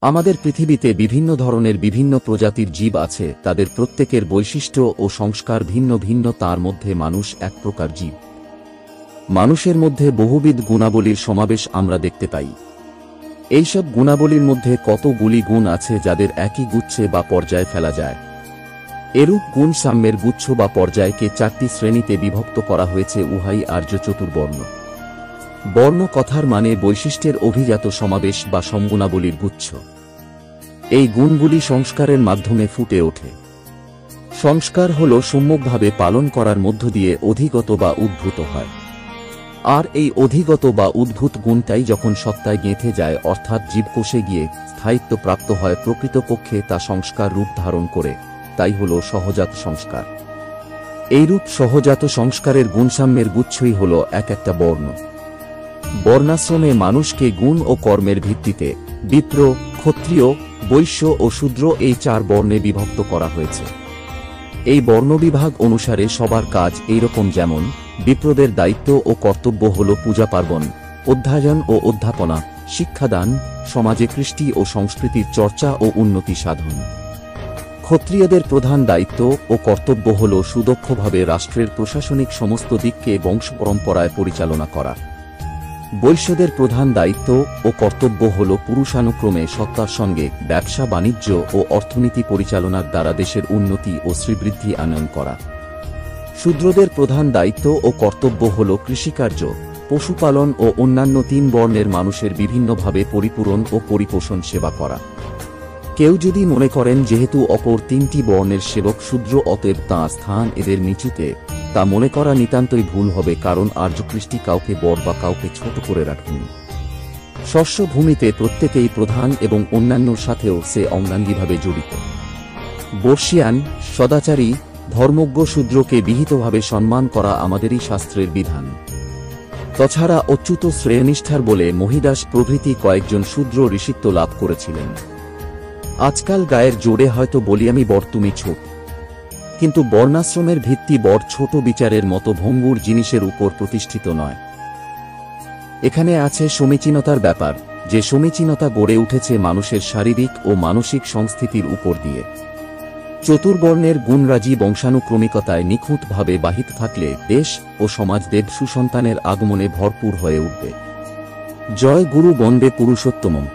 আমাদের পৃথিবীতে বিভিন্ন ধরনের বিভিন্ন প্রজাতির জীব আছে, তাদের প্রত্যেকের বৈশিষ্ট্য ও সংস্কার ভিন্ন ভিন্ন। তার মধ্যে মানুষ এক প্রকার জীব। মানুষের মধ্যে বহুবিধ গুণাবলীর সমাবেশ আমরা দেখতে পাই। এইসব গুণাবলীর মধ্যে কতগুলি গুণ আছে যাদের একই গুচ্ছে বা পর্যায়ে ফেলা যায়। এরূপ গুণ সাম্যের গুচ্ছ বা পর্যায়কে 4টি শ্রেণীতে বিভক্ত করা হয়েছে, উহাই আর্য চতুর্বর্ণ। বর্ণ কথার মানে বৈশিষ্ট্যের অভিজাত সমাবেশ বা সমগুণাবলীর গুচ্ছ। এই গুণগুলি সংস্কারের মাধ্যমে ফুটে ওঠে। সংস্কার হল সম্যকভাবে পালন করার মধ্য দিয়ে অধিগত বা উদ্ভূত হয়। আর এই অধিগত বা উদ্ভূত গুণটাই যখন সত্তায় গেঁথে যায়, অর্থাৎ জীবকোষে গিয়ে স্থায়িত্ব প্রাপ্ত হয়, প্রকৃতপক্ষে তা সংস্কার রূপ ধারণ করে, তাই হল সহজাত সংস্কার। এইরূপ সহজাত সংস্কারের গুণসাম্যের গুচ্ছই হল এক একটা বর্ণ। বর্ণাশ্রমে মানুষকে গুণ ও কর্মের ভিত্তিতে বিপ্র, ক্ষত্রিয়, বৈশ্য ও শূদ্র এই 4 বর্ণে বিভক্ত করা হয়েছে। এই বর্ণবিভাগ অনুসারে সবার কাজ এইরকম। যেমন বিপ্রদের দায়িত্ব ও কর্তব্য হল পূজা পার্বণ, অধ্যয়ন ও অধ্যাপনা, শিক্ষাদান, সমাজে কৃষ্টি ও সংস্কৃতির চর্চা ও উন্নতি সাধন। ক্ষত্রিয়দের প্রধান দায়িত্ব ও কর্তব্য হল সুদক্ষভাবে রাষ্ট্রের প্রশাসনিক সমস্ত দিককে বংশপরম্পরায় পরিচালনা করা। বৈশ্যদের প্রধান দায়িত্ব ও কর্তব্য হল পুরুষানুক্রমে সত্তার সঙ্গে ব্যবসা বাণিজ্য ও অর্থনীতি পরিচালনার দ্বারা দেশের উন্নতি ও শ্রীবৃদ্ধি আনয়ন করা। শূদ্রদের প্রধান দায়িত্ব ও কর্তব্য হল কৃষিকার্য, পশুপালন ও অন্যান্য 3 বর্ণের মানুষের বিভিন্নভাবে পরিপূরণ ও পরিপোষণ সেবা করা। কেউ যদি মনে করেন যেহেতু অপর 3টি বর্ণের সেবক শূদ্র, অতএব তাঁর স্থান এদের নিচুতে, তা মনে করা নিতান্তই ভুল হবে, কারণ আর্যকৃষ্টি কাউকে বড় বা কাউকে ছোট করে রাখেনি। শস্যভূমিতে প্রত্যেকেই প্রধান এবং অন্যান্যর সাথেও সে অঙ্গাঙ্গিভাবে জড়িত। বর্ষিয়ান, সদাচারী, ধর্মজ্ঞ শূদ্রকে বিহিতভাবে সম্মান করা আমাদেরই শাস্ত্রের বিধান। তছাড়া অচ্যুত শ্রেয়নিষ্ঠার বলে মহিদাস প্রভৃতি কয়েকজন শূদ্র ঋষিত্ব লাভ করেছিলেন। আজকাল গায়ের জোরে হয়তো বলি আমি বড় তুমি ছোট, কিন্তু বর্ণাশ্রমের ভিত্তি বড় ছোট বিচারের মতো ভঙ্গুর জিনিসের উপর প্রতিষ্ঠিত নয়। এখানে আছে সমীচীনতার ব্যাপার, যে সমীচীনতা গড়ে উঠেছে মানুষের শারীরিক ও মানসিক সংস্থিতির উপর দিয়ে। চতুর্বর্ণের গুণরাজি বংশানুক্রমিকতায় নিখুঁতভাবে বাহিত থাকলে দেশ ও সমাজ দেব সুসন্তানের আগমনে ভরপুর হয়ে উঠবে। জয় গুরু বন্দে পুরুষোত্তমম।